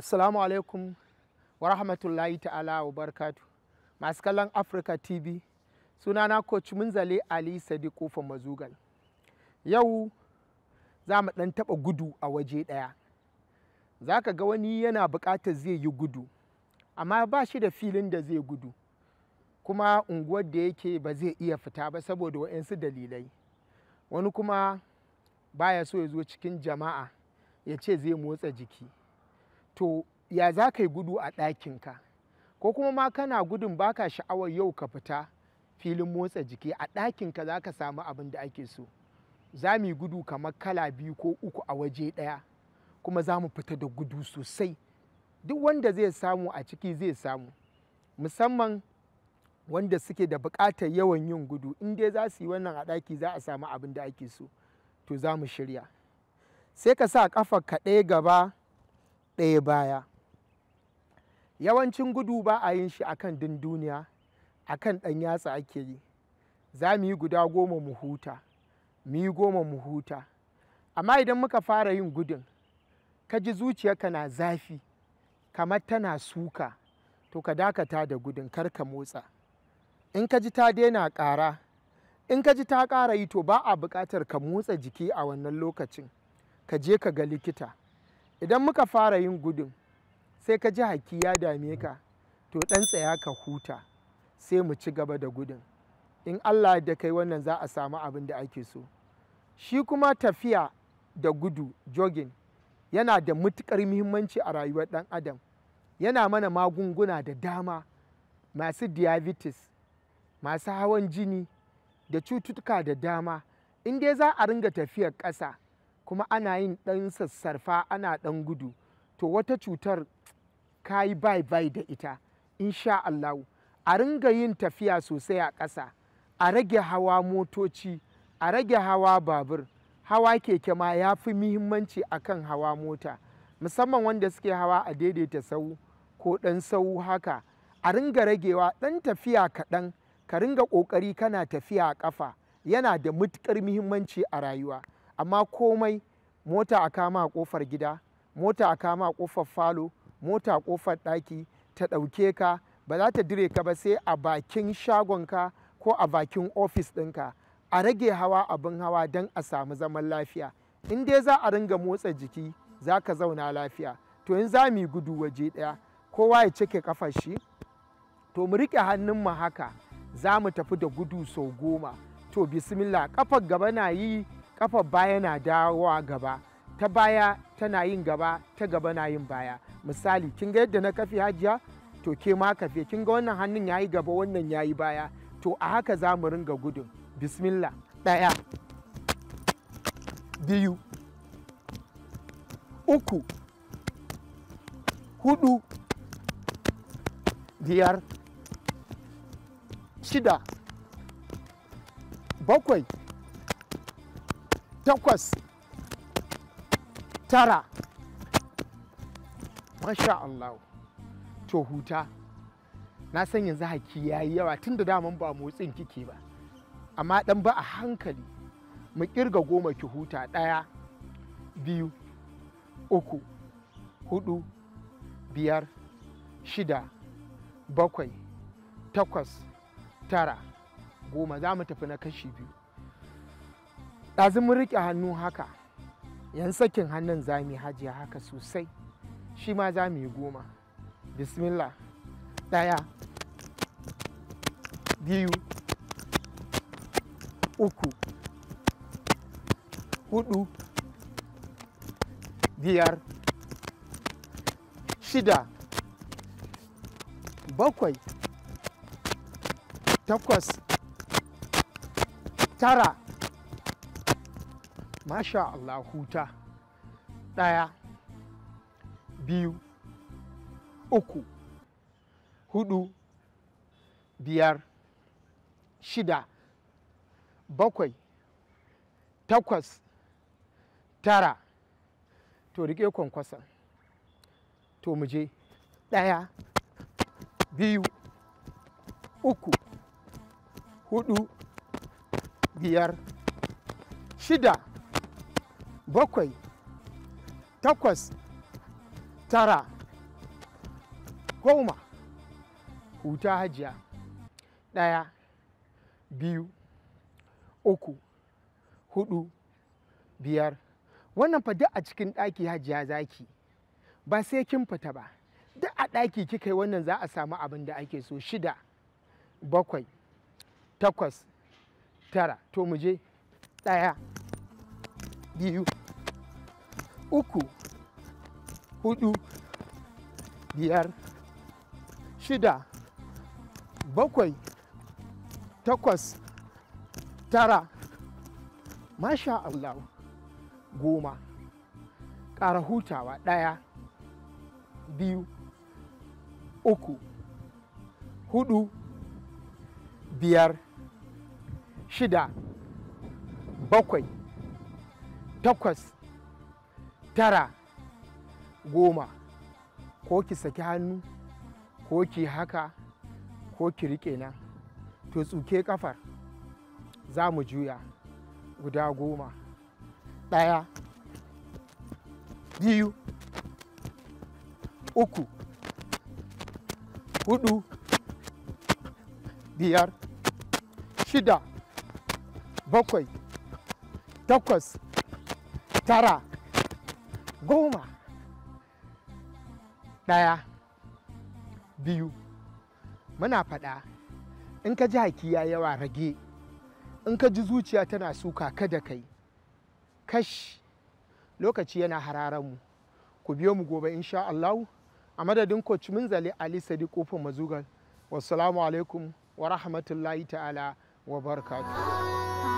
Assalamu alaikum wa rahmatullahi ta'ala wa barakatu. Masu kallon Africa TV, sunana Coach Munzali Ali Sadiq Kofar Mazugal. Yau za mu ɗan taɓa gudu a waje ɗaya. Za ka ga wani yana buƙatar zai yi gudu, amma ba shi da filin da zai gudu, kuma unguwar da yake ba zai iya fita ba saboda waɗansu dalilai. Wani kuma baya so ya zo cikin jama'a ya ce zai motsa jiki. To ya za ka yi gudu a ɗakinka, ko kuma ma kana gudun baka sha'awar yau ka fita filin motsa jiki, a ɗakinka za ka samu abin da ake so. Za mu yi gudu kamar kala 2 ko 3 a waje ɗaya, kuma za mu fita da gudu sosai. Duk wanda zai samu a ciki zai samu, musamman wanda suke da buƙatar yawan yin gudu. In dai za su yi wannan a ɗaki za a samu abin da ake so. To za mu shirya. Sai ka sa ƙafarka ɗaya gaba ɗaya baya. Yawancin gudu ba a yin shi akan dunduniya, akan ɗan yatsa ake yi. Za mu yi guda 10 mu huta, mu yi 10 mu huta. Amma idan muka fara yin gudun, ka ji zuciyarka na zafi kamar tana suka, to ka dakata da gudun, kar ka motsa. In ka ji ta daina ƙara, in ka ji ta ƙara yi, to ba a buƙatar ka motsa jiki a wannan lokacin, ka je ka ga likita. Idan muka fara yin gudun sai ka ji haki ya dame ka, to ɗan tsaya ka huta, sai mu ci gaba da gudun. In Allah da kai wannan za a samu abin da ake so. Shi kuma tafiya da gudu, jogging, yana da matuƙar muhimmanci a rayuwar ɗan adam. Yana mana magunguna da dama, masu diabetes, masu hawan jini da cututtuka da dama. In dai za a ringa tafiyar ƙasa kuma ana yin ɗan sassarfa, ana ɗan gudu, to wata cutar ka yi bai da ita, insha Allah. A ringa yin tafiya sosai a ƙasa, a rage hawa motoci, a rage hawa babur. Hawa keke ma ya fi muhimmanci akan hawa mota, musamman wanda suke hawa a daidaita sau ko ɗan sau haka. A ringa ragewa, ɗan tafiya kaɗan, ka ringa ƙoƙari kana tafiya a ƙafa, yana da matuƙar muhimmanci a rayuwa. Amma komai, mota a kama a ƙofar gida, mota a kama a ƙofar falo, mota a ƙofar ɗaki, ta ɗauke ka, ba za ta dire ka ba sai a bakin shagonka ko a bakin ofis ɗinka. A rage hawa abin hawa don a samu zaman lafiya. In dai za a ringa motsa jiki, za ka zauna lafiya. To in za mu yi gudu waje ɗaya, kowa ya cike ƙafar shi, to mu riƙe hannunmu haka, za mu tafi da gudu sau 10. To bismillah, ƙafar gaba na yi, ƙafar baya na dawowa gaba, ta baya tana yin gaba, ta gaba na yin baya. Misali, kin ga yadda na kafe hajiya, to ke ma kafe. Kin ga wannan hannun ya yi gaba, wannan ya yi baya. To a haka za mu ringa gudun. Bismillah, 1, 2, 3, 4, 5, 6, 7, 8, 9. Masha Allah. To huta. Na san yanzu haki ya yi yawa tun da daman ba motsin kike ba. Amma ɗan ba a hankali. Mu ƙirga 10 ki huta. 1, 2, 3, 4, 5, 6, 7, 8, 9, 10. Za mu tafi na kashi 2. Ɗazu mun riƙe hannu haka. Yan sakin hannun za mu yi hajiya haka sosai. Shi ma za mu yi 10. Bismillah. 1, 2, 3, 4, 5, 6, 7, 8, 9. Masha Allah, huta. 1, 2, 3, 4, 5, 6, 7, 8, 9. To riƙe kwankwason. To mu je. 1, 2, 3, 4, 5, 6, 7, 8, 9, 10 huta hajiya 1 2 3 4 5 wannan fa duk a cikin ɗaki hajiya zaki ba sai kin fita ba duk a ɗaki kika yi wannan za a samu abin da ake so 6 7 8 9 to mu je 1 2 3 4 5 6 7 8 9 masha Allah 10 ƙara hutawa 1 2 3 4 5 6 7 8 9 10 ko ki saki hannu ko ki haka ko ki riƙe nan to tsuke kafar za mu juya guda 10 1 2 3 4 5 6 7 8 9 10 1 2 muna faɗa in ka ji haki ya yawa rage in ka ji zuciya tana suka kada kai kash lokaci yana hararan mu ku biyo mu gobe insha Allah a madadin coach Munzali Ali Sadiq Kofar Mazugal wassalamu alaikum wa rahmatullahi ta'ala wa barakatuh